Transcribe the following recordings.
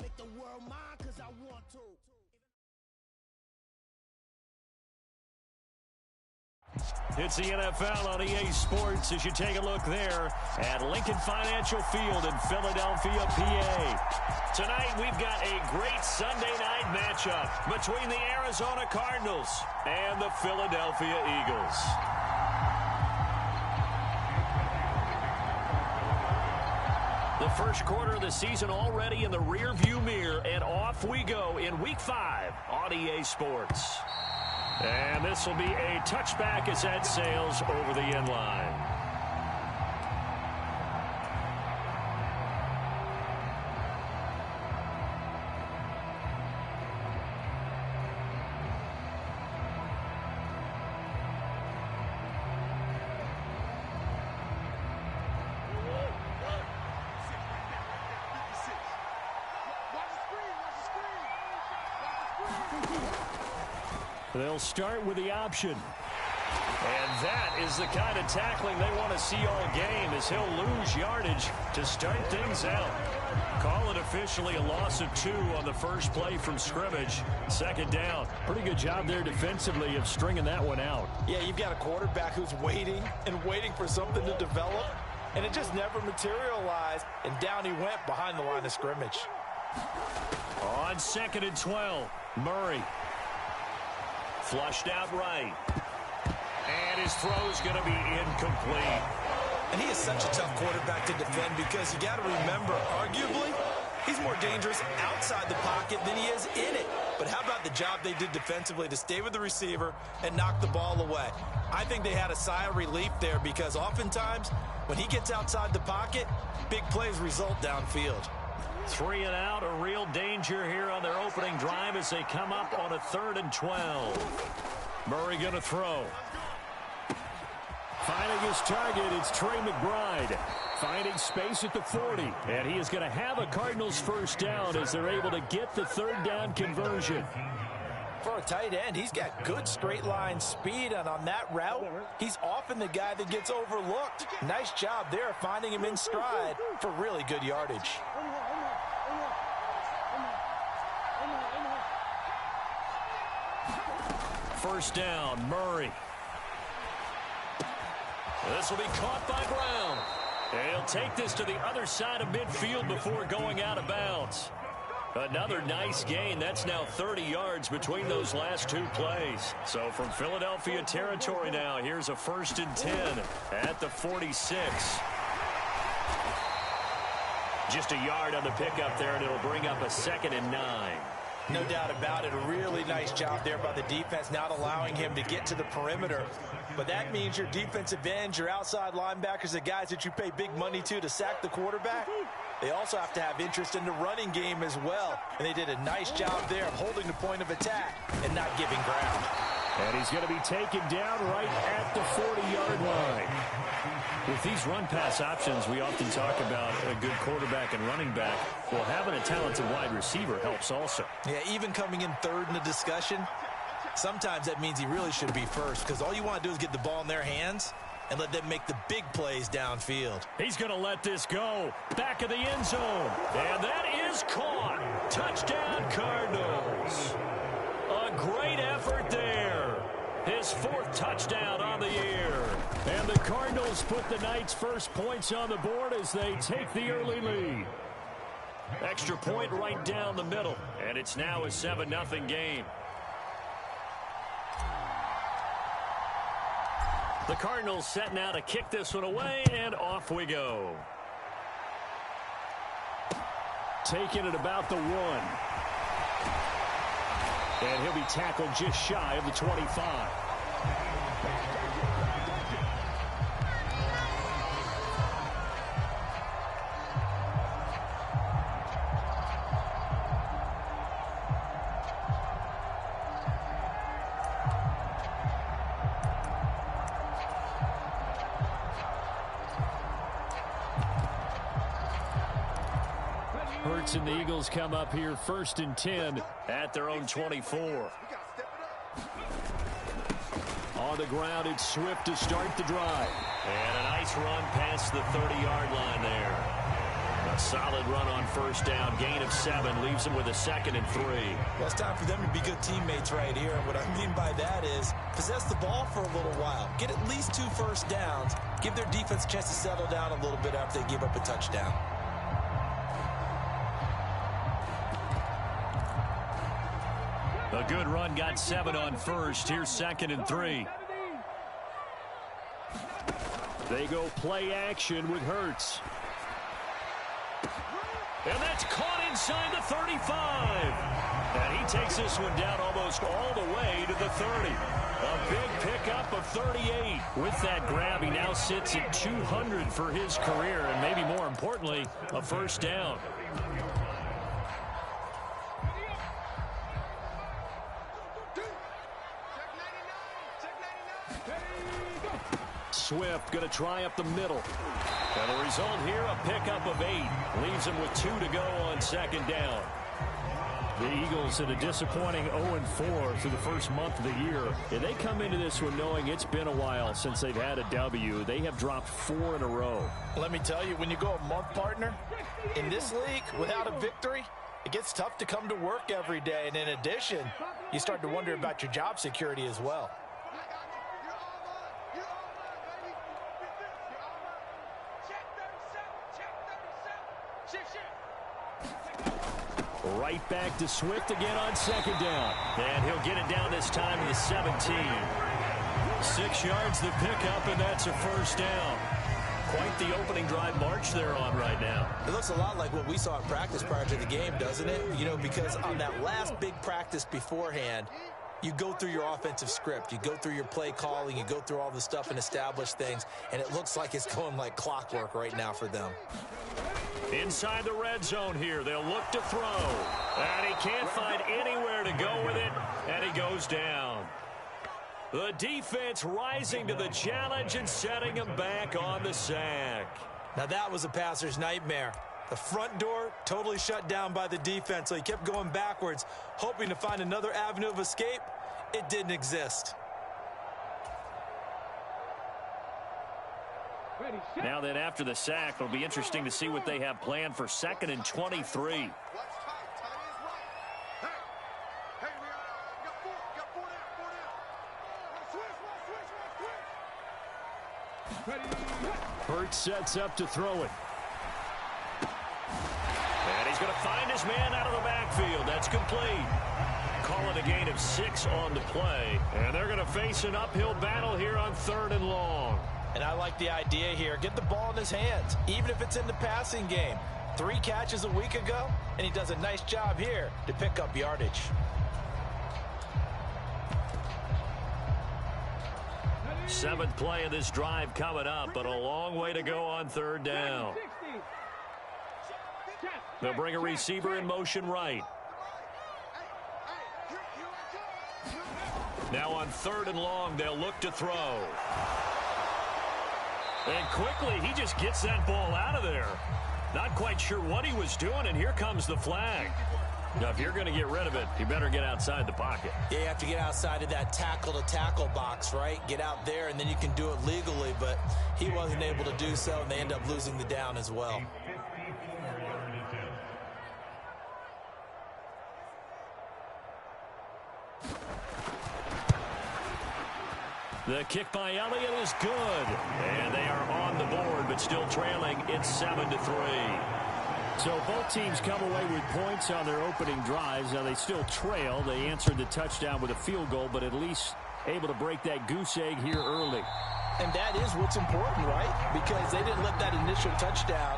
Make the world mine 'cause I want to. It's the NFL on EA Sports as you take a look there at Lincoln Financial Field in Philadelphia, PA. Tonight we've got a great Sunday night matchup between the Arizona Cardinals and the Philadelphia Eagles. The first quarter of the season already in the rearview mirror, and off we go in Week 5 on EA Sports. And this will be a touchback as that sails over the end line. They'll start with the option. And that is the kind of tackling they want to see all game, as he'll lose yardage to start things out. Call it officially a loss of 2 on the first play from scrimmage. Second down. Pretty good job there defensively of stringing that one out. Yeah, you've got a quarterback who's waiting and waiting for something to develop, and it just never materialized, and down he went behind the line of scrimmage. On 2nd and 12, Murray. Flushed out right. And his throw's going to be incomplete. And he is such a tough quarterback to defend because you got to remember, arguably, he's more dangerous outside the pocket than he is in it. But how about the job they did defensively to stay with the receiver and knock the ball away? I think they had a sigh of relief there because oftentimes when he gets outside the pocket, big plays result downfield. 3 and out, a real danger here on their opening drive as they come up on a 3rd and 12. Murray going to throw. Finding his target, it's Trey McBride. Finding space at the 40. And he is going to have a Cardinals first down as they're able to get the 3rd down conversion. For a tight end, he's got good straight line speed, and on that route, he's often the guy that gets overlooked. Nice job there finding him in stride for really good yardage. First down, Murray. This will be caught by Brown. And he'll take this to the other side of midfield before going out of bounds. Another nice gain. That's now 30 yards between those last 2 plays. So from Philadelphia territory now, here's a 1st and 10 at the 46. Just a yard on the pickup there, and it'll bring up a 2nd and 9. No doubt about it. A really nice job there by the defense, not allowing him to get to the perimeter. But that means your defensive ends, your outside linebackers, the guys that you pay big money to sack the quarterback, they also have to have interest in the running game as well. And they did a nice job there of holding the point of attack and not giving ground. And he's going to be taken down right at the 40-yard line. With these run-pass options, we often talk about a good quarterback and running back. Well, having a talented wide receiver helps also. Yeah, even coming in 3rd in the discussion, sometimes that means he really should be first because all you want to do is get the ball in their hands and let them make the big plays downfield. He's going to let this go. Back of the end zone. And that is caught. Touchdown, Cardinals. A great effort there. His 4th touchdown on the year. And the Cardinals put the night's first points on the board as they take the early lead. Extra point right down the middle. And it's now a 7-0 game. The Cardinals set now to kick this one away, and off we go. Taking it about the 1. And he'll be tackled just shy of the 25. Hurts and the Eagles come up here 1st and 10 at their own 24. On the ground, it's Swift to start the drive. And a nice run past the 30-yard line there. Solid run on first down. Gain of 7 leaves them with a 2nd and 3. Well, it's time for them to be good teammates right here. And what I mean by that is possess the ball for a little while. Get at least 2 first downs. Give their defense a chance to settle down a little bit after they give up a touchdown. A good run got 7 on first. Here's 2nd and 3. They go play action with Hurts. And that's caught inside the 35. And he takes this one down almost all the way to the 30. A big pickup of 38. With that grab, he now sits at 200 for his career, and maybe more importantly, a first down. Swift going to try up the middle. And the result here, a pickup of 8. Leaves him with 2 to go on 2nd down. The Eagles at a disappointing 0-4 through the first month of the year. And they come into this one knowing it's been a while since they've had a W. They have dropped 4 in a row. Let me tell you, when you go a month, partner, in this league without a victory, it gets tough to come to work every day. And in addition, you start to wonder about your job security as well. Right back to Swift again on 2nd down. And he'll get it down this time to the 17. 6 yards the pickup, and that's a first down. Quite the opening drive march they're on right now. It looks a lot like what we saw in practice prior to the game, doesn't it? You know, because on that last big practice beforehand, you go through your offensive script. You go through your play calling. You go through all the stuff and establish things. And it looks like it's going like clockwork right now for them. Inside the red zone here. They'll look to throw. And he can't find anywhere to go with it. And he goes down. The defense rising to the challenge and setting him back on the sack. Now that was a passer's nightmare. The front door totally shut down by the defense, so he kept going backwards, hoping to find another avenue of escape. It didn't exist. Now then, after the sack, it'll be interesting to see what they have planned for 2nd and 23. Hurts sets up to throw it. And he's going to find his man out of the backfield. That's complete. Call it a gain of 6 on the play. And they're going to face an uphill battle here on 3rd and long. And I like the idea here. Get the ball in his hands, even if it's in the passing game. 3 catches a week ago, and he does a nice job here to pick up yardage. Seventh play of this drive coming up, but a long way to go on 3rd down. They'll bring a receiver in motion right. Now on 3rd and long, they'll look to throw. And quickly, he just gets that ball out of there. Not quite sure what he was doing, and here comes the flag. Now, if you're going to get rid of it, you better get outside the pocket. Yeah, you have to get outside of that tackle-to-tackle box, right? Get out there, and then you can do it legally, but he wasn't able to do so, and they end up losing the down as well. The kick by Elliott is good. And they are on the board, but still trailing. It's 7-3. So both teams come away with points on their opening drives. Now they still trail. They answered the touchdown with a field goal, but at least able to break that goose egg here early. And that is what's important, right? Because they didn't let that initial touchdown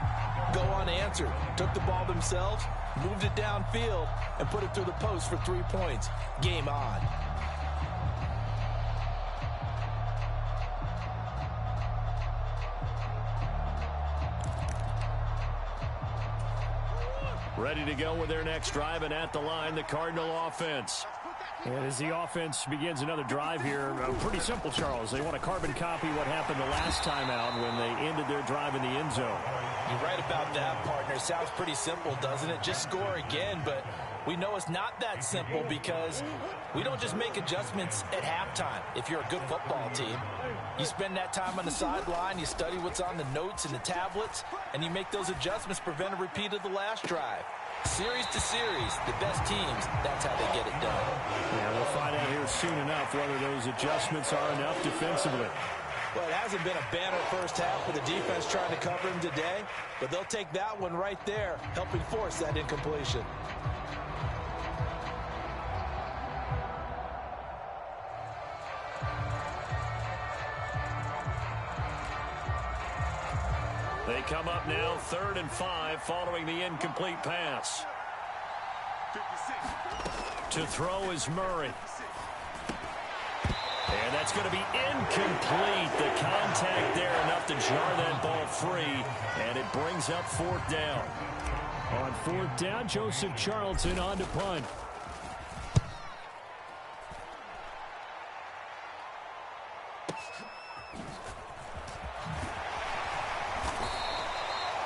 go unanswered. Took the ball themselves, moved it downfield, and put it through the post for 3 points. Game on. Ready to go with their next drive, and at the line, the Cardinal offense. And as the offense begins another drive here, pretty simple, Charles. They want to carbon copy what happened the last time out when they ended their drive in the end zone. You're right about that, partner. Sounds pretty simple, doesn't it? Just score again, but we know it's not that simple because we don't just make adjustments at halftime. If you're a good football team, you spend that time on the sideline, you study what's on the notes and the tablets, and you make those adjustments, prevent a repeat of the last drive. Series to series, the best teams, that's how they get it done. Yeah, we'll find out here soon enough whether those adjustments are enough defensively. Well, it hasn't been a banner first half for the defense trying to cover him today, but they'll take that one right there, helping force that incompletion. They come up now 3rd and 5 following the incomplete pass. To throw is Murray. And that's going to be incomplete. The contact there enough to jar that ball free, and it brings up 4th down. On 4th down, Joseph Charlton on to punt.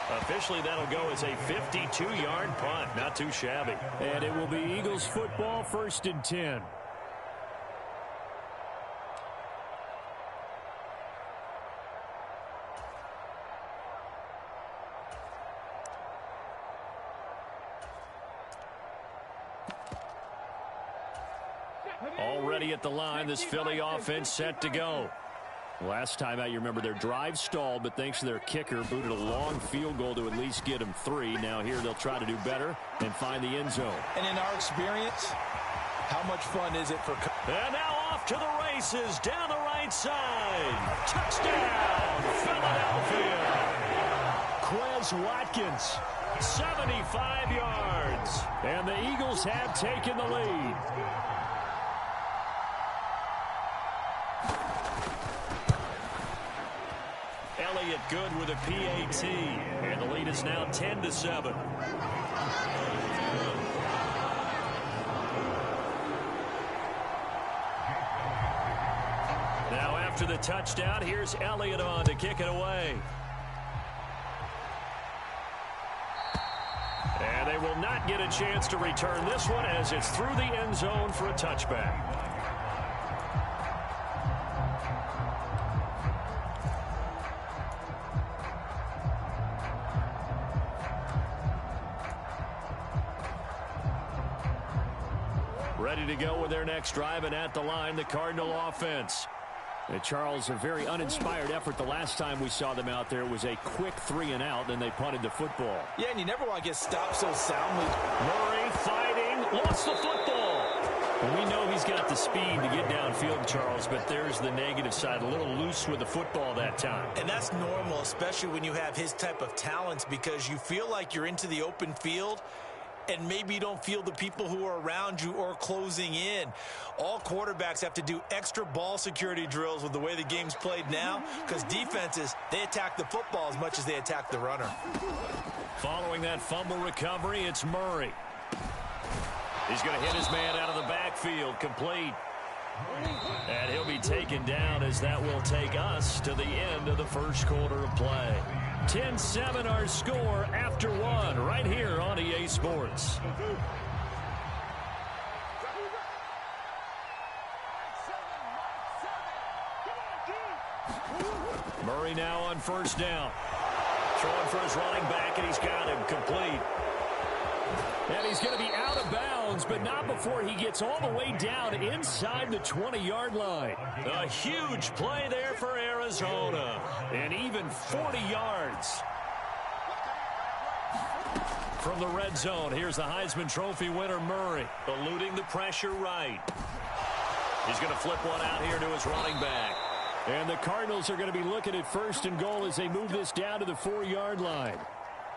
Officially, that'll go as a 52-yard punt. Not too shabby. And it will be Eagles football, 1st and 10. Already at the line, this Philly offense set to go. Last time out, you remember their drive stalled, but thanks to their kicker, booted a long field goal to at least get them 3. Now here they'll try to do better and find the end zone. And in our experience, how much fun is it for... And now off to the races, down the right side. Touchdown, Philadelphia. Quez Watkins, 75 yards. And the Eagles have taken the lead. Elliott good with a PAT, and the lead is now 10-7. Now after the touchdown, here's Elliott on to kick it away. And they will not get a chance to return this one as it's through the end zone for a touchback. Ready to go with their next drive, and at the line, the Cardinal offense. And Charles, a very uninspired effort the last time we saw them out there. It was a quick 3-and-out, then they punted the football. Yeah, and you never want to get stopped so soundly. Murray fighting, lost the football. And we know he's got the speed to get downfield, Charles, but there's the negative side, a little loose with the football that time. And that's normal, especially when you have his type of talents, because you feel like you're into the open field, and maybe you don't feel the people who are around you or closing in. All quarterbacks have to do extra ball security drills with the way the game's played now, because defenses, they attack the football as much as they attack the runner. Following that fumble recovery, it's Murray. He's going to hit his man out of the backfield, complete. And he'll be taken down as that will take us to the end of the first quarter of play. 10-7 our score after one right here on EA Sports. Murray now on first down. Throwing for his running back, and he's got him complete. And he's going to be out of bounds, but not before he gets all the way down inside the 20-yard line. A huge play there for Arizona. And even 40 yards. From the red zone, here's the Heisman Trophy winner, Murray, eluding the pressure right. He's going to flip one out here to his running back. And the Cardinals are going to be looking at first and goal as they move this down to the 4-yard line.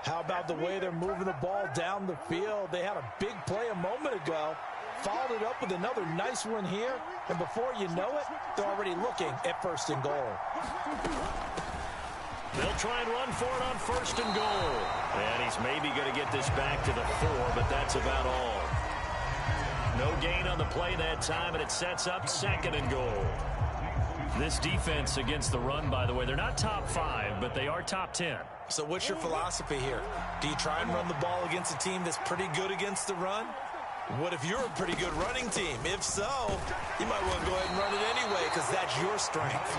How about the way they're moving the ball down the field? They had a big play a moment ago, followed it up with another nice one here, and before you know it, they're already looking at first and goal. They'll try and run for it on first and goal. And he's maybe going to get this back to the 4, but that's about all. No gain on the play that time, and it sets up second and goal. This defense against the run, by the way, they're not top 5, but they are top 10. So what's your philosophy here? Do you try and run the ball against a team that's pretty good against the run? What if you're a pretty good running team? If so, you might want to go ahead and run it anyway because that's your strength.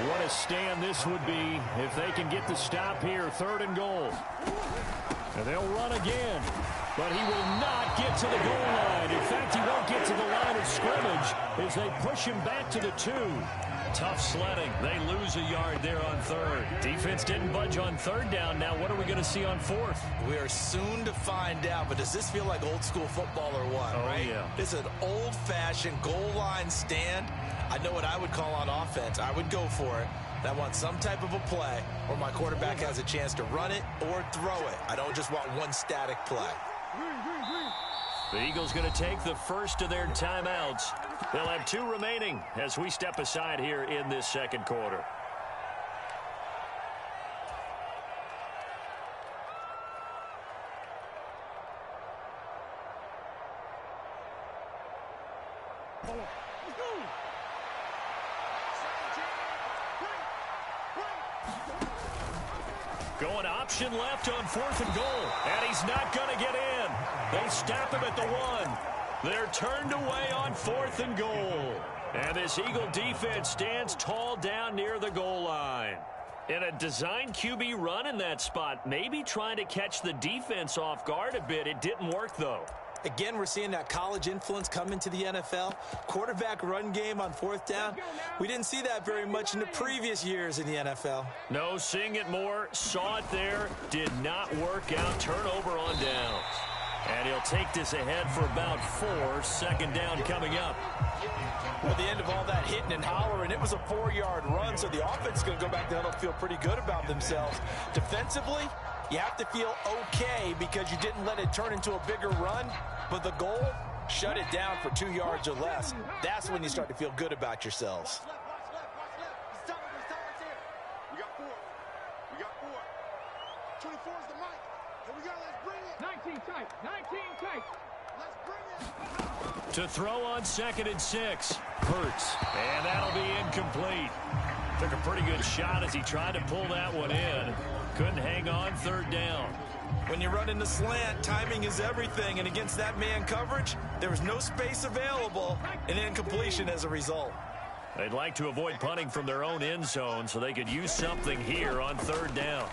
What a stand this would be if they can get the stop here, 3rd and goal. And they'll run again, but he will not get to the goal line. In fact, he won't get to the line of scrimmage as they push him back to the 2. Tough sledding. They lose a yard there on 3rd. Defense didn't budge on 3rd down. Now what are we going to see on 4th? We are soon to find out, but does this feel like old school football or what, right? Yeah. This is an old-fashioned goal line stand. I know what I would call on offense. I would go for it. And I want some type of a play where my quarterback has a chance to run it or throw it. I don't just want one static play. The Eagles going to take the first of their timeouts. They'll have 2 remaining as we step aside here in this 2nd quarter. Going option left on 4th and goal. And he's not going to get in. They stop him at the 1. They're turned away on 4th and goal. And this Eagle defense stands tall down near the goal line. In a design QB run in that spot, maybe trying to catch the defense off guard a bit. It didn't work, though. Again, we're seeing that college influence come into the NFL. Quarterback run game on 4th down. We didn't see that very much in the previous years in the NFL. No, seeing it more. Saw it there. Did not work out. Turnover on downs. And he'll take this ahead for about 4. 2nd down coming up. Well, the end of all that hitting and hollering, it was a 4-yard run, so the offense is going to go back there and feel pretty good about themselves. Defensively, you have to feel okay because you didn't let it turn into a bigger run, but the goal, shut it down for 2 yards or less. That's when you start to feel good about yourselves. We got 4. We got 4. 24 is the mic. Here we go. Let's bring it. 19 tight. 19 tight. Let's bring it. To throw on 2nd and 6. Hurts. And that'll be incomplete. Took a pretty good shot as he tried to pull that one in. Couldn't hang on 3rd down. When you run in the slant, timing is everything, and against that man coverage, there was no space available, and incompletion as a result. They'd like to avoid punting from their own end zone so they could use something here on 3rd down.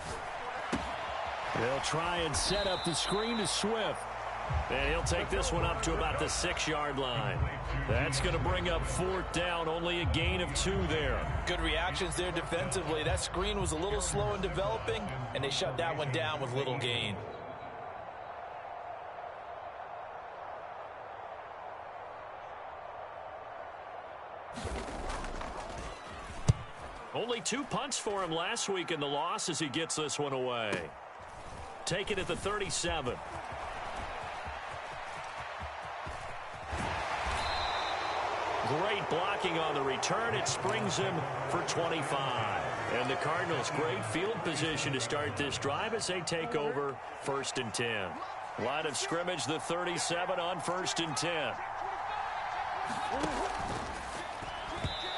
They'll try and set up the screen to Swift. And he'll take this one up to about the 6-yard line. That's going to bring up 4th down, only a gain of 2 there. Good reactions there defensively. That screen was a little slow in developing, and they shut that one down with little gain. Only 2 punts for him last week in the loss as he gets this one away. Take it at the 37. Great blocking on the return. It springs him for 25. And the Cardinals, great field position to start this drive as they take over 1st and 10. Line of scrimmage, the 37 on 1st and 10.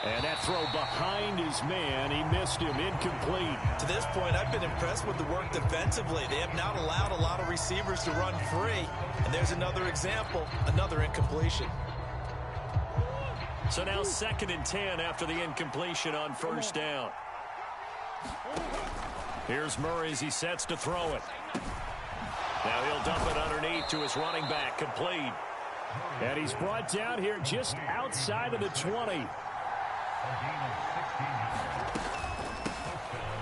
And that throw behind his man. He missed him. Incomplete. To this point, I've been impressed with the work defensively. They have not allowed a lot of receivers to run free. And there's another example, another incompletion. So now 2nd and 10 after the incompletion on 1st down. Here's Murray as he sets to throw it. Now he'll dump it underneath to his running back. Complete. And he's brought down here just outside of the 20.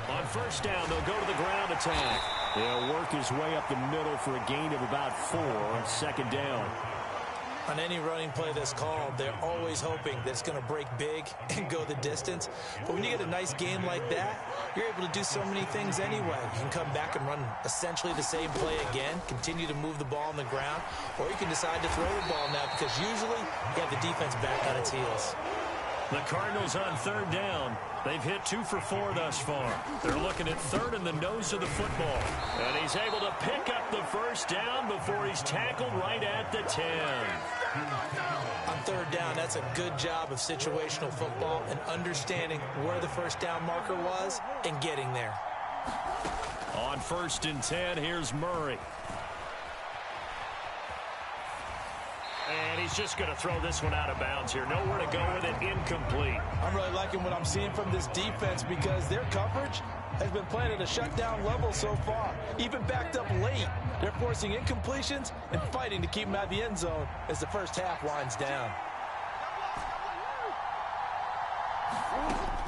On 1st down, they'll go to the ground attack. He'll work his way up the middle for a gain of about 4 on 2nd down. On any running play that's called, they're always hoping that it's going to break big and go the distance. But when you get a nice game like that, you're able to do so many things anyway. You can come back and run essentially the same play again, continue to move the ball on the ground, or you can decide to throw the ball now because usually you have the defense back on its heels. The Cardinals on third down. They've hit 2 for 4 thus far. They're looking at third in the nose of the football. And he's able to pick up the first down before he's tackled right at the 10. On third down, that's a good job of situational football and understanding where the first down marker was and getting there. On 1st and 10, here's Murray. And he's just going to throw this one out of bounds here. Nowhere to go with it. Incomplete. I'm really liking what I'm seeing from this defense because their coverage has been playing at a shutdown level so far. Even backed up late, they're forcing incompletions and fighting to keep them out of the end zone as the first half winds down.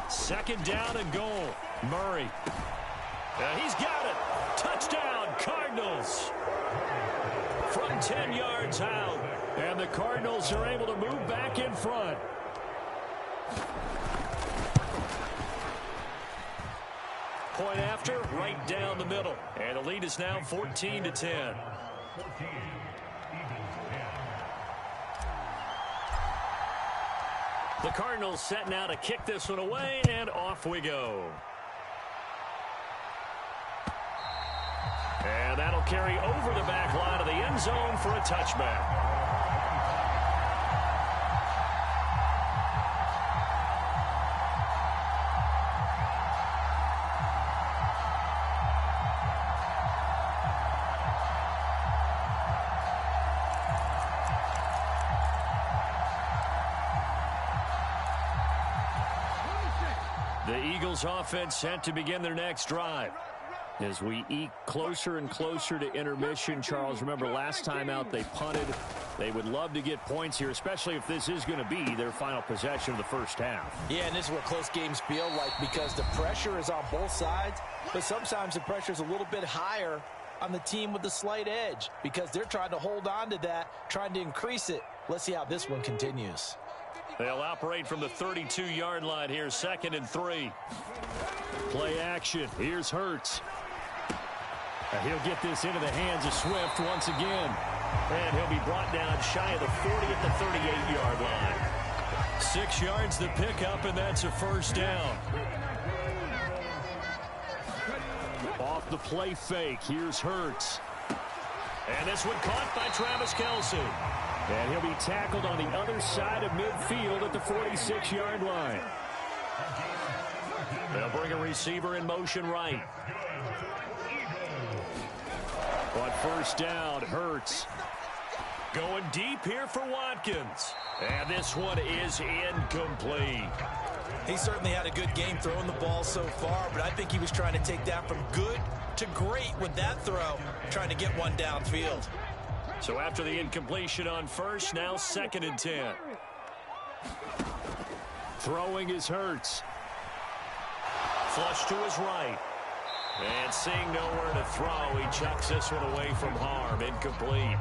2nd down and goal. Murray. He's got it. Touchdown, Cardinals. From 10 yards out. And the Cardinals are able to move back in front. Point after, right down the middle. And the lead is now 14-10. The Cardinals set now to kick this one away, and off we go. And that'll carry over the back line of the end zone for a touchback. The Eagles offense set to begin their next drive. As we eke closer and closer to intermission, Charles, remember last time out they punted. They would love to get points here, especially if this is going to be their final possession of the first half. Yeah, and this is what close games feel like because the pressure is on both sides, but sometimes the pressure is a little bit higher on the team with the slight edge because they're trying to hold on to that, trying to increase it. Let's see how this one continues. They'll operate from the 32-yard line here, 2nd and 3. Play action. Here's Hurts. He'll get this into the hands of Swift once again. And he'll be brought down shy of the 40 at the 38-yard line. 6 yards to pick up, and that's a first down. Off the play fake. Here's Hurts. And this one caught by Travis Kelce. And he'll be tackled on the other side of midfield at the 46-yard line. They'll bring a receiver in motion right. On first down, Hurts. Going deep here for Watkins. And this one is incomplete. He certainly had a good game throwing the ball so far, but I think he was trying to take that from good to great with that throw, trying to get one downfield. So after the incompletion on first, now 2nd and 10. Throwing is Hurts. Flush to his right. And seeing nowhere to throw, he chucks this one away from harm. Incomplete.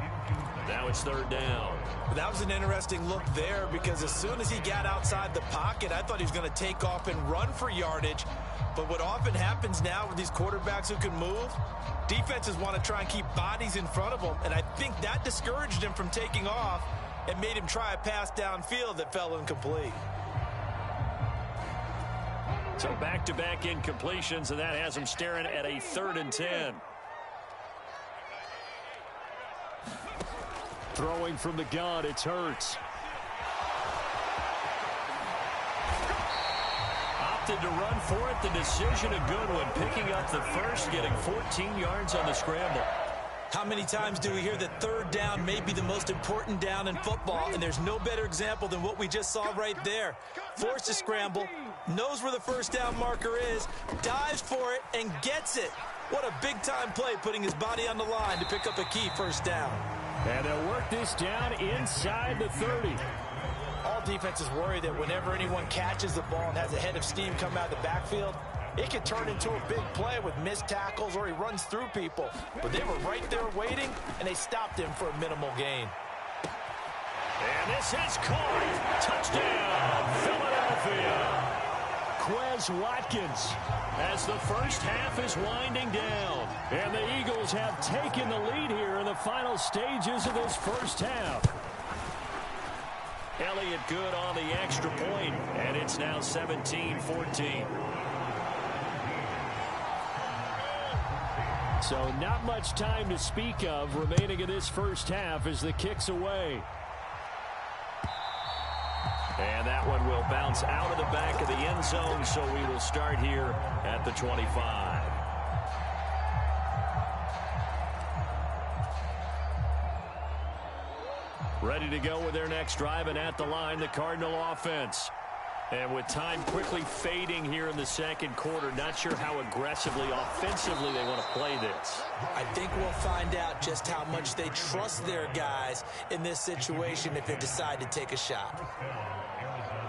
Now it's 3rd down. That was an interesting look there because as soon as he got outside the pocket, I thought he was going to take off and run for yardage. But what often happens now with these quarterbacks who can move, defenses want to try and keep bodies in front of them. And I think that discouraged him from taking off and made him try a pass downfield that fell incomplete. So back-to-back incompletions, and that has him staring at a 3rd and 10. Throwing from the gun, it's Hurts. Opted to run for it. The decision a good one. Picking up the first, getting 14 yards on the scramble. How many times do we hear that 3rd down may be the most important down in football, and there's no better example than what we just saw right there. Forced to scramble, knows where the first down marker is, dives for it, and gets it. What a big-time play, putting his body on the line to pick up a key first down. And they'll work this down inside the 30. All defenses worry that whenever anyone catches the ball and has a head of steam come out of the backfield, it could turn into a big play with missed tackles or he runs through people. But they were right there waiting, and they stopped him for a minimal gain. And this is caught. Touchdown, Philadelphia. Quez Watkins as the first half is winding down. And the Eagles have taken the lead here in the final stages of this first half. Elliott good on the extra point, and it's now 17-14. So not much time to speak of remaining in this first half as the kick's away. And that one will bounce out of the back of the end zone, so we will start here at the 25. Ready to go with their next drive, and at the line, the Cardinal offense. And with time quickly fading here in the second quarter, not sure how aggressively, offensively they want to play this. I think we'll find out just how much they trust their guys in this situation if they decide to take a shot.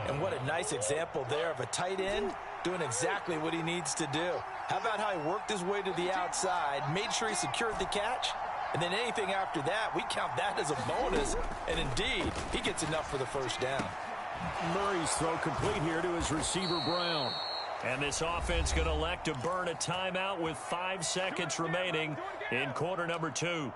And what a nice example there of a tight end doing exactly what he needs to do. How about how he worked his way to the outside, made sure he secured the catch, and then anything after that, we count that as a bonus. And indeed, he gets enough for the first down. Murray's throw complete here to his receiver, Brown. And this offense going to elect to burn a timeout with 5 seconds remaining in quarter number 2.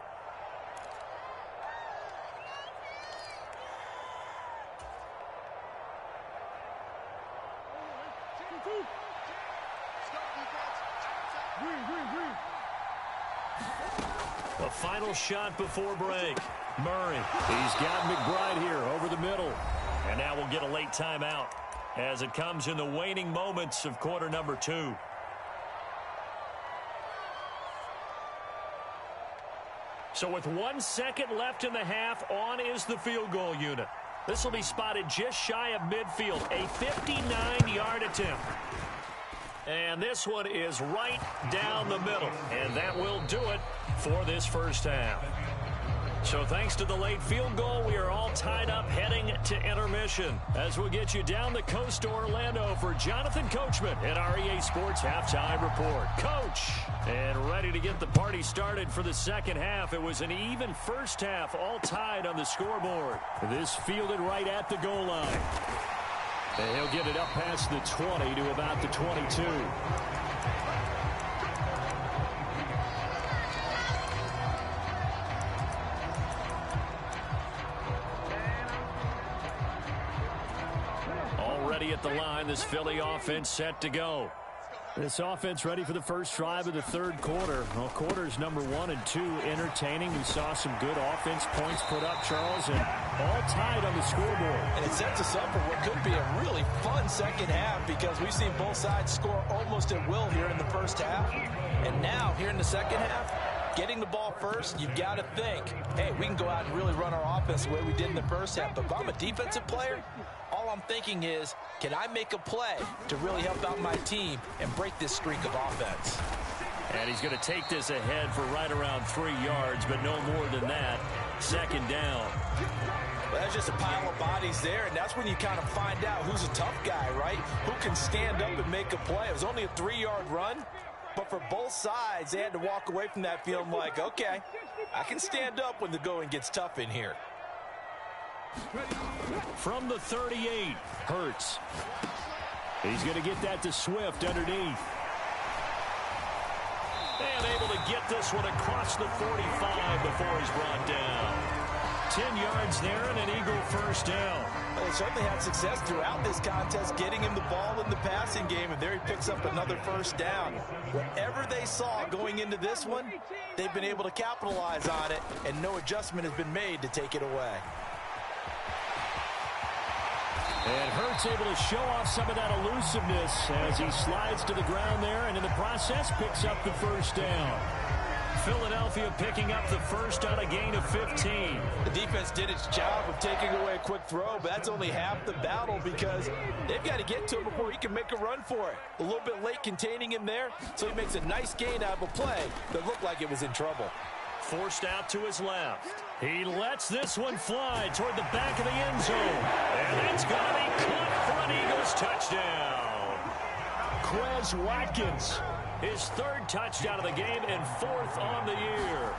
A final shot before break. Murray. He's got McBride here over the middle. And now we'll get a late timeout as it comes in the waning moments of quarter number 2. So with 1 second left in the half, on is the field goal unit. This will be spotted just shy of midfield, a 59-yard attempt. And this one is right down the middle. And that will do it for this first half. So thanks to the late field goal, we are all tied up heading to intermission. As we'll get you down the coast to Orlando for Jonathan Coachman at our EA Sports Halftime Report. Coach, and ready to get the party started for the second half. It was an even first half, all tied on the scoreboard. This fielded right at the goal line. And he'll get it up past the 20 to about the 22. Already at the line, this Philly offense set to go. This offense ready for the first drive of the third quarter. Well, quarters number 1 and 2 entertaining. We saw some good offense points put up, Charles, and all tied on the scoreboard. And it sets us up for what could be a really fun second half because we've seen both sides score almost at will here in the first half. And now, here in the second half, getting the ball first, you've got to think, hey, we can go out and really run our offense the way we did in the first half. But if I'm a defensive player, all I'm thinking is, can I make a play to really help out my team and break this streak of offense? And he's going to take this ahead for right around 3 yards, but no more than that. Second down. Well, that's just a pile of bodies there, and that's when you kind of find out who's a tough guy, right? Who can stand up and make a play. It was only a 3-yard run, but for both sides, they had to walk away from that feeling like, okay, I can stand up when the going gets tough in here. From the 38, Hurts. He's going to get that to Swift underneath. And able to get this one across the 45 before he's brought down. 10 yards there and an Eagle first down. Well, they certainly had success throughout this contest getting him the ball in the passing game, and there he picks up another first down. Whatever they saw going into this one, they've been able to capitalize on it, and no adjustment has been made to take it away. And Hurts able to show off some of that elusiveness as he slides to the ground there, and in the process picks up the first down. Philadelphia picking up the first on a gain of 15. The defense did its job of taking away a quick throw, but that's only half the battle because they've got to get to him before he can make a run for it. A little bit late containing him there, so he makes a nice gain out of a play that looked like it was in trouble. Forced out to his left. He lets this one fly toward the back of the end zone. And it's going to be caught for an Eagles touchdown. Quez Watkins, his third touchdown of the game and fourth on the year.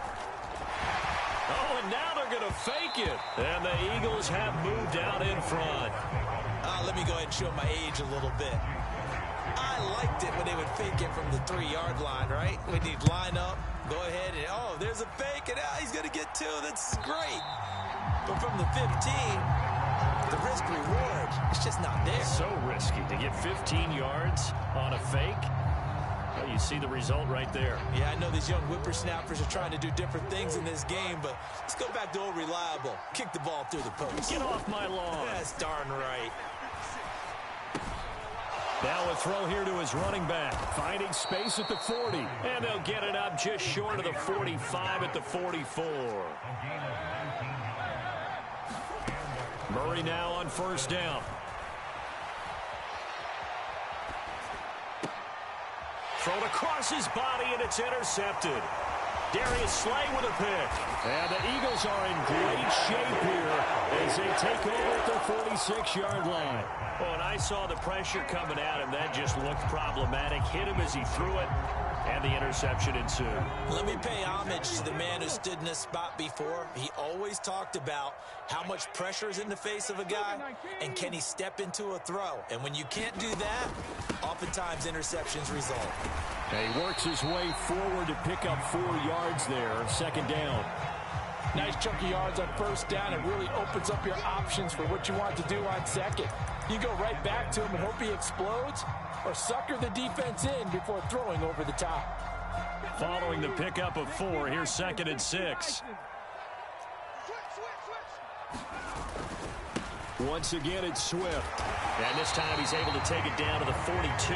Oh, and now they're going to fake it. And the Eagles have moved out in front. Let me go ahead and show my age a little bit. I liked it when they would fake it from the 3-yard line, right? When you'd line up, go ahead and, oh, there's a fake, and he's going to get 2. That's great. But from the 15, the risk reward, it's just not there. So risky to get 15 yards on a fake. Well, you see the result right there. Yeah, I know these young whippersnappers are trying to do different things in this game, but let's go back to old reliable. Kick the ball through the post. Get off my lawn. That's darn right. Now a throw here to his running back. Finding space at the 40. And they'll get it up just short of the 45 at the 44. Murray now on first down. Thrown across his body, and it's intercepted. Darius Slay with a pick. And the Eagles are in great shape here as they take over at their 46-yard line. Oh, and I saw the pressure coming at him. That just looked problematic. Hit him as he threw it, and the interception ensued. Let me pay homage to the man who stood in this spot before. He always talked about how much pressure is in the face of a guy, and can he step into a throw. And when you can't do that, oftentimes interceptions result. He works his way forward to pick up 4 yards there. Second down. Nice chunk of yards on first down. It really opens up your options for what you want to do on second. You go right back to him and hope he explodes, or sucker the defense in before throwing over the top. Following the pickup of 4, here's 2nd and 6. Once again, it's Swift. And this time he's able to take it down to the 42.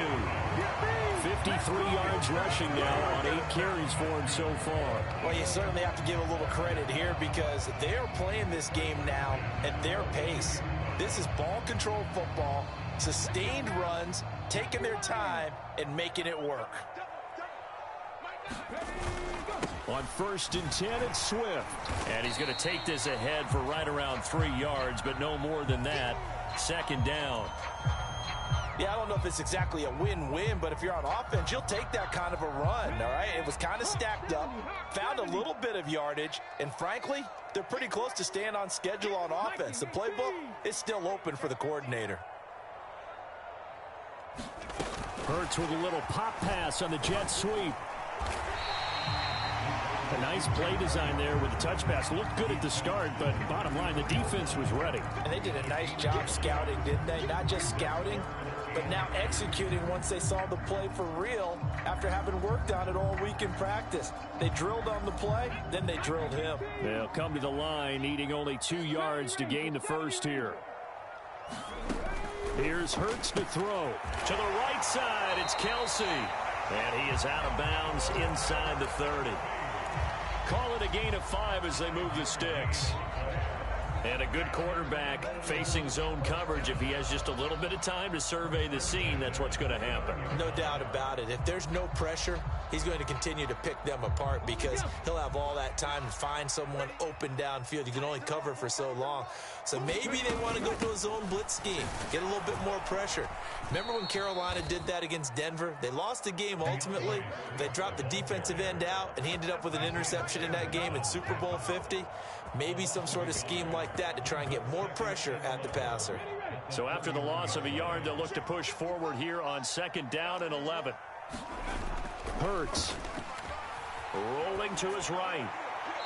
53 yards rushing now on 8 carries for him so far. Well, you certainly have to give a little credit here because they are playing this game now at their pace. This is ball control football, sustained runs, taking their time, and making it work. On 1st and 10, it's Swift. And he's going to take this ahead for right around 3 yards, but no more than that. 2nd down. Yeah, I don't know if it's exactly a win-win, but if you're on offense, you'll take that kind of a run, all right? It was kind of stacked up, found a little bit of yardage, and frankly, they're pretty close to staying on schedule on offense. The playbook is still open for the coordinator. Hurts with a little pop pass on the jet sweep. A nice play design there with the touch pass. Looked good at the start, but bottom line, the defense was ready. And they did a nice job scouting, didn't they? Not just scouting, but now executing once they saw the play for real after having worked on it all week in practice. They drilled on the play, then they drilled him. They'll come to the line, needing only 2 yards to gain the first here. Here's Hurts to throw. To the right side, it's Kelsey. And he is out of bounds inside the 30. Call it a gain of 5 as they move the sticks. And a good quarterback facing zone coverage. If he has just a little bit of time to survey the scene, that's what's going to happen. No doubt about it. If there's no pressure, he's going to continue to pick them apart because he'll have all that time to find someone open downfield. You can only cover for so long. So maybe they want to go to a zone blitz scheme, get a little bit more pressure. Remember when Carolina did that against Denver? They lost the game ultimately. They dropped the defensive end out, and he ended up with an interception in that game in Super Bowl 50. Maybe some sort of scheme like that to try and get more pressure at the passer. So after the loss of a yard, they'll look to push forward here on 2nd down and 11. Hurts rolling to his right.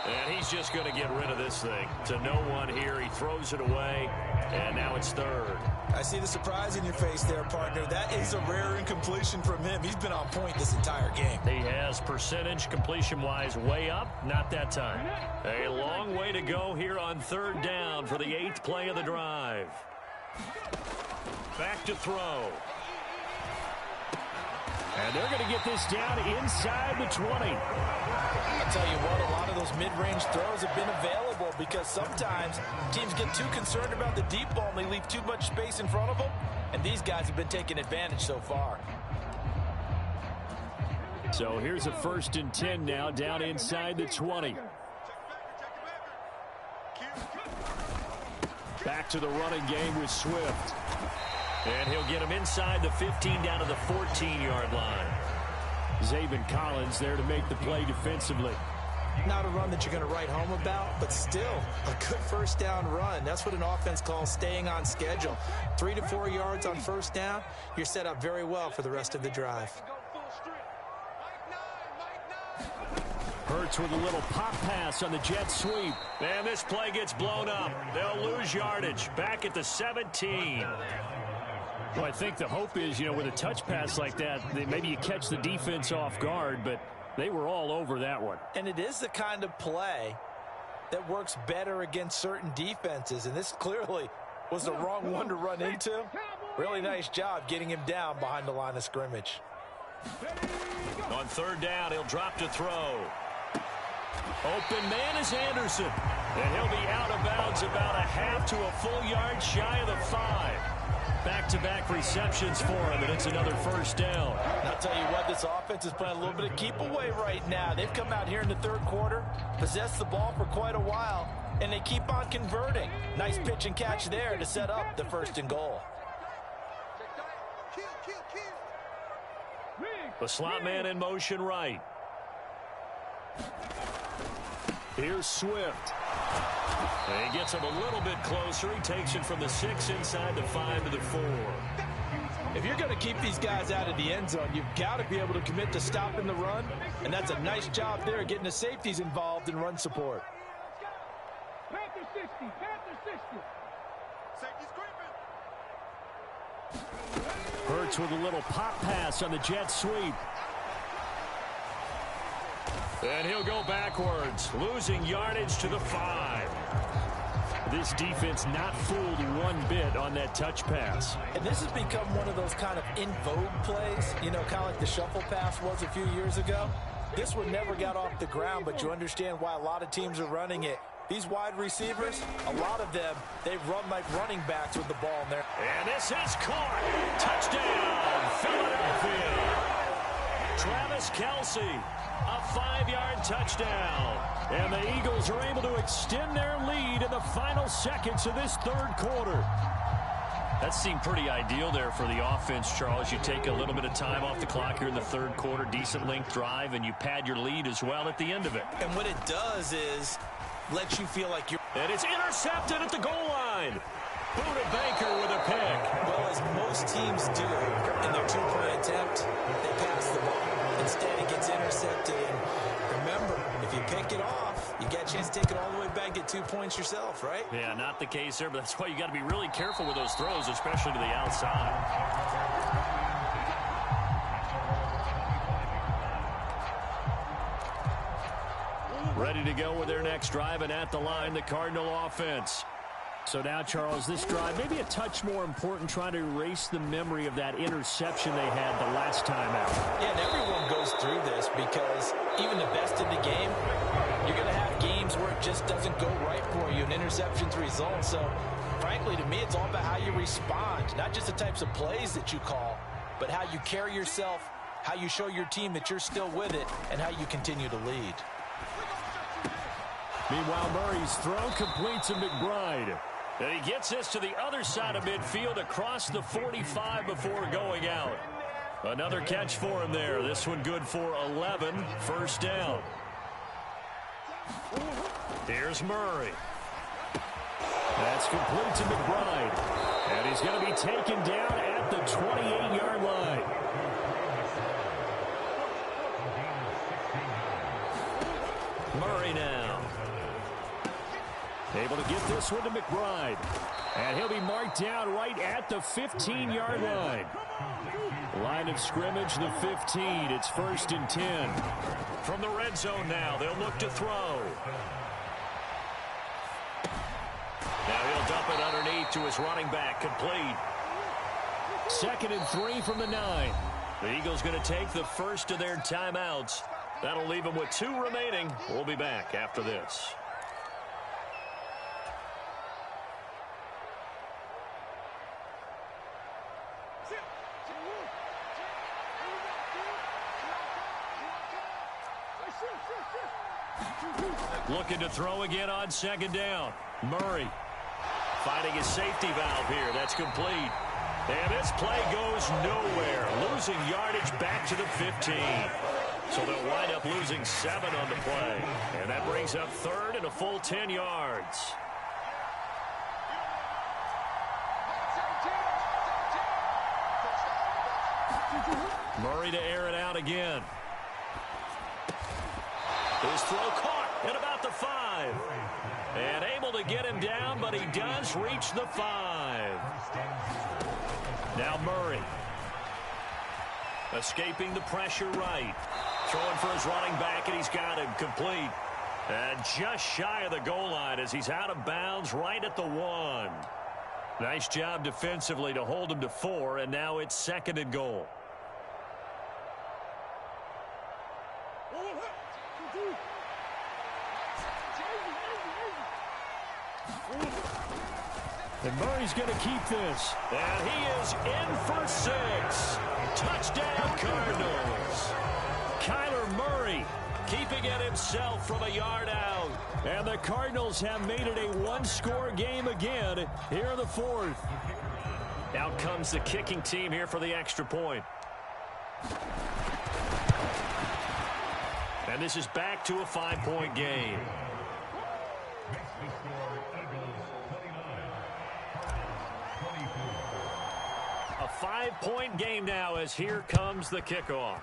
And he's just going to get rid of this thing. To no one here. He throws it away. And now it's 3rd. I see the surprise in your face there, partner. That is a rare incompletion from him. He's been on point this entire game. He has percentage completion-wise way up. Not that time. A long way to go here on 3rd down for the 8th play of the drive. Back to throw. And they're going to get this down inside the 20. I'll tell you what, a lot of those mid-range throws have been available because sometimes teams get too concerned about the deep ball and they leave too much space in front of them, and these guys have been taking advantage so far. So here's a 1st and 10 now, down inside the 20. Back to the running game with Swift. And he'll get him inside the 15 down to the 14-yard line. Zaven Collins there to make the play defensively. Not a run that you're going to write home about, but still a good 1st down run. That's what an offense calls staying on schedule. 3 to 4 yards on 1st down. You're set up very well for the rest of the drive. Hurts with a little pop pass on the jet sweep. And this play gets blown up. They'll lose yardage. Back at the 17. Well, I think the hope is, with a touch pass like that, maybe you catch the defense off guard, but they were all over that one. And it is the kind of play that works better against certain defenses, and this clearly was the wrong one to run into. Really nice job getting him down behind the line of scrimmage. On third down, he'll drop to throw. Open man is Anderson. And he'll be out of bounds about a half to a full yard shy of the 5. Back-to-back receptions for him, and it's another first down. And I'll tell you what, this offense is playing a little bit of keep away right now. They've come out here in the third quarter, possessed the ball for quite a while, and they keep on converting. Nice pitch and catch there to set up the first and goal. The slot man in motion right. Here's Swift. And he gets him a little bit closer. He takes it from the 6 inside the 5 to the 4. If you're going to keep these guys out of the end zone, you've got to be able to commit to stopping the run, and that's a nice job there getting the safeties involved in run support. Panther 60, Panther 60. Safety's creeping. Hurts with a little pop pass on the jet sweep. And he'll go backwards, losing yardage to the 5. This defense not fooled one bit on that touch pass. And this has become one of those kind of in vogue plays, kind of like the shuffle pass was a few years ago. This one never got off the ground, but you understand why a lot of teams are running it. These wide receivers, a lot of them, they run like running backs with the ball in there. And this is caught. Touchdown, Philadelphia. Travis Kelce, a 5-yard touchdown. And the Eagles are able to extend their lead in the final seconds of this third quarter. That seemed pretty ideal there for the offense, Charles. You take a little bit of time off the clock here in the third quarter, decent length drive, and you pad your lead as well at the end of it. And what it does is let you feel like you're... And it's intercepted at the goal line. Buda Baker with a pick. Well, as most teams do in their two-point attempt, they pass the ball. Instead, it gets intercepted. And remember, if you pick it off, you get a chance to take it all the way back, get 2 points yourself, right? Yeah, not the case there, but that's why you got to be really careful with those throws, especially to the outside. Ready to go with their next drive, and at the line, the Cardinal offense. So now, Charles, this drive maybe a touch more important, trying to erase the memory of that interception they had the last time out. Yeah, and everyone goes through this because even the best in the game, you're going to have games where it just doesn't go right for you, and interceptions result. So, frankly, to me, it's all about how you respond, not just the types of plays that you call, but how you carry yourself, how you show your team that you're still with it, and how you continue to lead. Meanwhile, Murray's throw completes to McBride. And he gets this to the other side of midfield across the 45 before going out. Another catch for him there. This one good for 11. First down. Here's Murray. That's complete to McBride. And he's going to be taken down at the 28-yard line. Murray now. Able to get this one to McBride. And he'll be marked down right at the 15-yard line. Line of scrimmage, the 15. It's 1st and 10. From the red zone now, they'll look to throw. Now he'll dump it underneath to his running back, complete. 2nd and 3 from the 9. The Eagles going to take the first of their timeouts. That'll leave them with 2 remaining. We'll be back after this. Looking to throw again on 2nd down. Murray finding his safety valve here. That's complete. And this play goes nowhere. Losing yardage back to the 15. So they'll wind up losing 7 on the play. And that brings up 3rd and a full 10 yards. Murray to air it out again. His throw caught at about the 5. And able to get him down, but he does reach the 5. Now Murray. Escaping the pressure right. Throwing for his running back, and he's got him complete. And just shy of the goal line as he's out of bounds right at the 1. Nice job defensively to hold him to 4, and now it's 2nd and goal. And Murray's going to keep this. And he is in for 6. Touchdown, Cardinals. Kyler Murray keeping it himself from a yard out. And the Cardinals have made it a one-score game again here in the 4th. Out comes the kicking team here for the extra point. And this is back to a 5-point game. A 5-point game now as here comes the kickoff.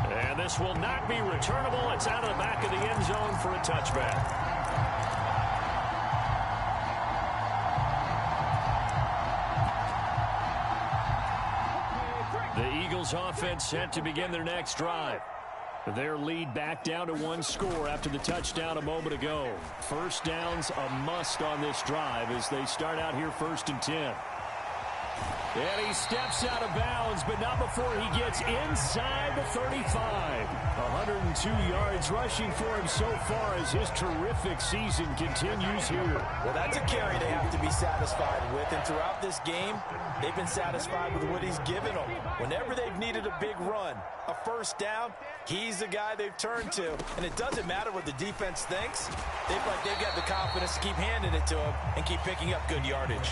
And this will not be returnable. It's out of the back of the end zone for a touchback. The Eagles offense set to begin their next drive. Their lead back down to 1 score after the touchdown a moment ago. First down's a must on this drive as they start out here 1st and 10. And he steps out of bounds, but not before he gets inside the 35. 102 yards rushing for him so far as his terrific season continues here. Well, that's a carry they have to be satisfied with. And throughout this game, they've been satisfied with what he's given them. Whenever they've needed a big run, a first down, he's the guy they've turned to. And it doesn't matter what the defense thinks. They've got the confidence to keep handing it to him and keep picking up good yardage.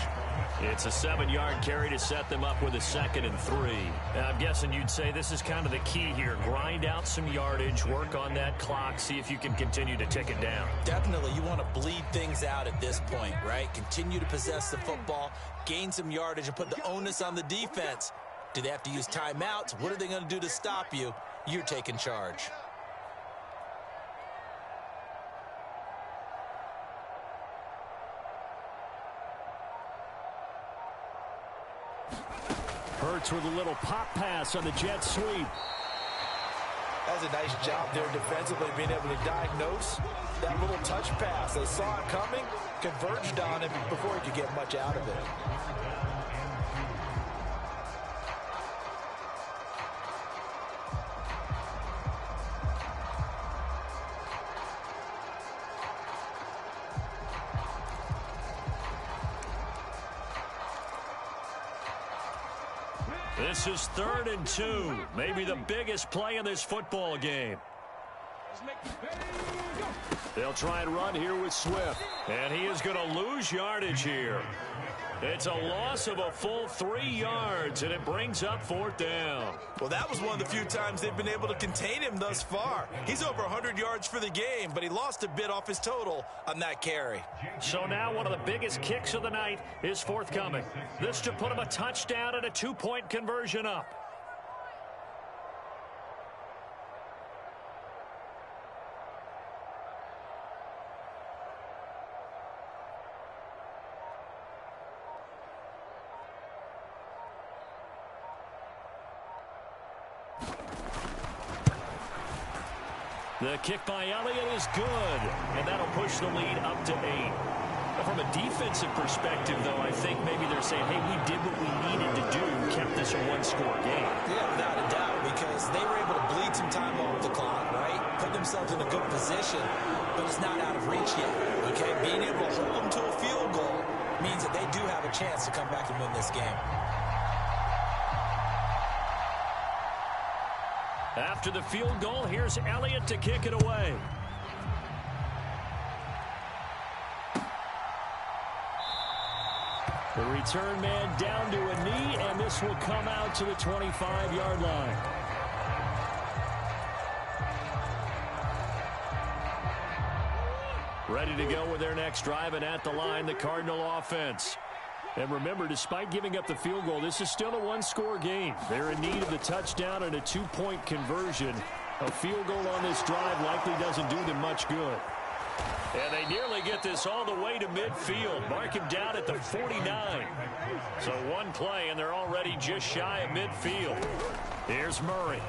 It's a 7-yard carry to set them up with a 2nd and 3. Now, I'm guessing you'd say this is kind of the key here. Grind out some yardage, work on that clock, see if you can continue to tick it down. Definitely, you want to bleed things out at this point, right? Continue to possess the football, gain some yardage, and put the onus on the defense. Do they have to use timeouts? What are they going to do to stop you? You're taking charge. Hurts with a little pop pass on the jet sweep. That's a nice job there defensively, being able to diagnose that little touch pass. They saw it coming, converged on it before he could get much out of it. This is 3rd and 2. Maybe the biggest play in this football game. They'll try and run here with Swift. And he is going to lose yardage here. It's a loss of a full 3 yards, and it brings up 4th down. Well, that was one of the few times they've been able to contain him thus far. He's over 100 yards for the game, but he lost a bit off his total on that carry. So now one of the biggest kicks of the night is forthcoming. This to put him a touchdown and a 2-point conversion up. The kick by Elliott is good, and that'll push the lead up to 8. From a defensive perspective, though, I think maybe they're saying, hey, we did what we needed to do, kept this a 1-score game. Yeah, without a doubt, because they were able to bleed some time off the clock, right? Put themselves in a good position, but it's not out of reach yet, okay? Being able to hold them to a field goal means that they do have a chance to come back and win this game. After the field goal, here's Elliott to kick it away. The return man down to a knee, and this will come out to the 25-yard line. Ready to go with their next drive, and at the line, the Cardinal offense. And remember, despite giving up the field goal, this is still a one-score game. They're in need of the touchdown and a two-point conversion. A field goal on this drive likely doesn't do them much good. And they nearly get this all the way to midfield. Mark him down at the 49. So one play, and they're already just shy of midfield. Here's Murray.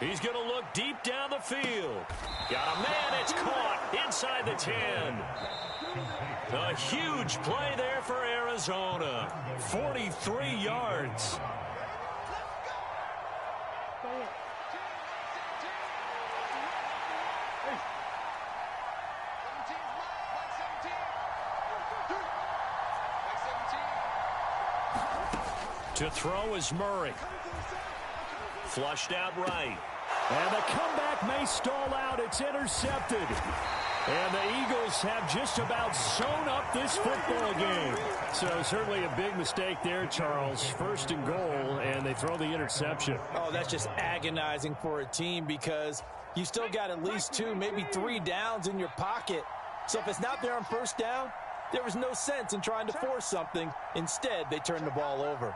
He's going to look deep down the field. Got a man. It's caught inside the 10. A huge play there for Arizona. 43 yards. To throw is Murray. Flushed out right. And the comeback may stall out. It's intercepted. And the Eagles have just about sewn up this football game. So certainly a big mistake there, Charles. First and goal, and they throw the interception. Oh, that's just agonizing for a team because you still got at least 2, maybe 3 downs in your pocket. So if it's not there on first down, there was no sense in trying to force something. Instead, they turned the ball over.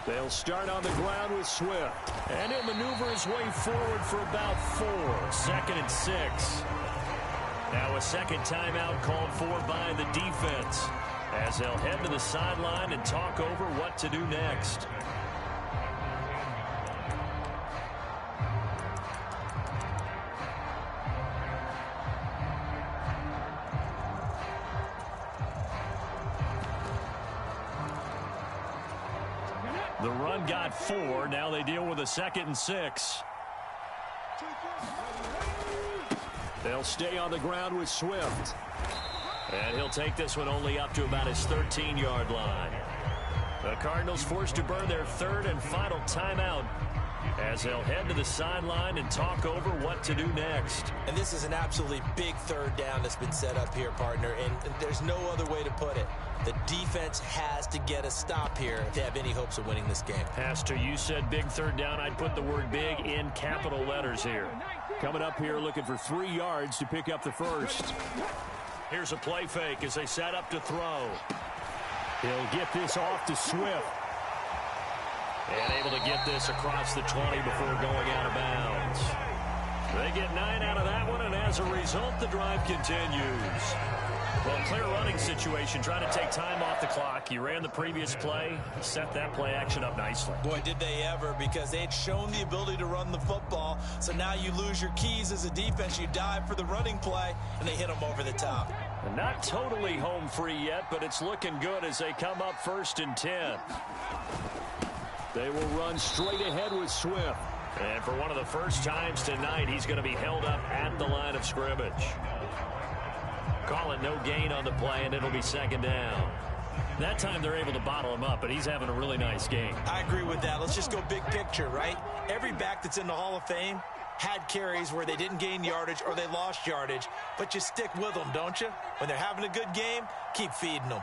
They'll start on the ground with Swift. And he'll maneuver his way forward for about 4. 2nd and 6. Now a second timeout called for by the defense, as they'll head to the sideline and talk over what to do next. The run got 4. Now they deal with a 2nd and 6. They'll stay on the ground with Swift. And he'll take this one only up to about his 13-yard line. The Cardinals forced to burn their 3rd and final timeout, as they'll head to the sideline and talk over what to do next. And this is an absolutely big 3rd down that's been set up here, partner, and there's no other way to put it. The defense has to get a stop here if they have any hopes of winning this game. Pastor, you said big 3rd down. I'd put the word big in capital letters here. Coming up here looking for 3 yards to pick up the first. Here's a play fake as they set up to throw. He'll get this off to Swift. And able to get this across the 20 before going out of bounds. They get 9 out of that one, and as a result, the drive continues. Well, clear running situation, trying to take time off the clock. He ran the previous play, set that play action up nicely. Boy, did they ever, because they had shown the ability to run the football. So now you lose your keys as a defense. You dive for the running play, and they hit them over the top. And not totally home free yet, but it's looking good as they come up 1st and 10. They will run straight ahead with Swift. And for one of the first times tonight, he's going to be held up at the line of scrimmage. Call it no gain on the play, and it'll be 2nd down. That time they're able to bottle him up, but he's having a really nice game. I agree with that. Let's just go big picture, right? Every back that's in the Hall of Fame had carries where they didn't gain yardage or they lost yardage, but you stick with them, don't you? When they're having a good game, keep feeding them.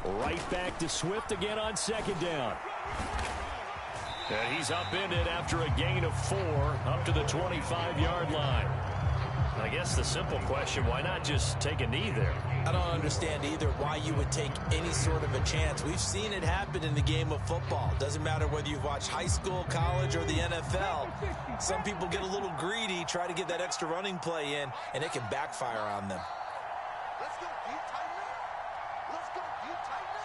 Right back to Swift again on 2nd down. And he's upended after a gain of 4 up to the 25-yard line. I guess the simple question, why not just take a knee there? I don't understand either why you would take any sort of a chance. We've seen it happen in the game of football. Doesn't matter whether you've watched high school, college, or the NFL. Some people get a little greedy, try to get that extra running play in, and it can backfire on them. Let's go, you tighten up. Let's go, you tighten up.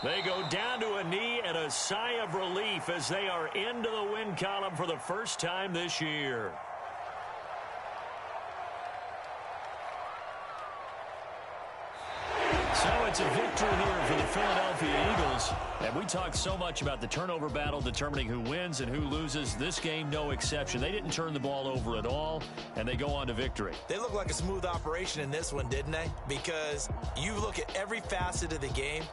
They go down to a knee and a sigh of relief as they are into the win column for the first time this year. So it's a victory here for the Philadelphia Eagles And we talked so much about the turnover battle determining who wins and who loses. This game, no exception. They didn't turn the ball over at all, and they go on to victory. They look like a smooth operation in this one, didn't they? Because you look at every facet of the game,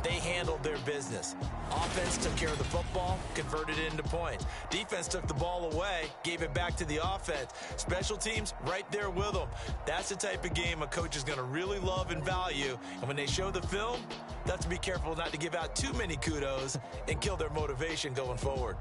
they handled their business. Offense took care of the football, converted it into points. Defense took the ball away, gave it back to the offense. Special teams, right there with them. That's the type of game a coach is going to really love and value. And when they show the film, they have to be careful not to give out too many kudos and kill their motivation going forward.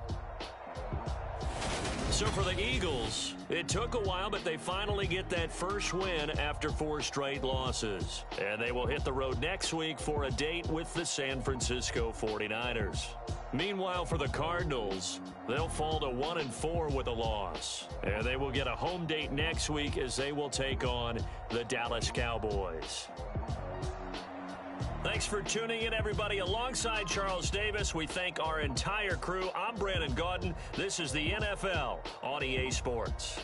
So for the Eagles, it took a while, but they finally get that first win after 4 straight losses. And they will hit the road next week for a date with the San Francisco 49ers. Meanwhile, for the Cardinals, they'll fall to 1-4 with a loss. And they will get a home date next week as they will take on the Dallas Cowboys. Thanks for tuning in, everybody. Alongside Charles Davis, we thank our entire crew. I'm Brandon Gaudin. This is the NFL on EA Sports.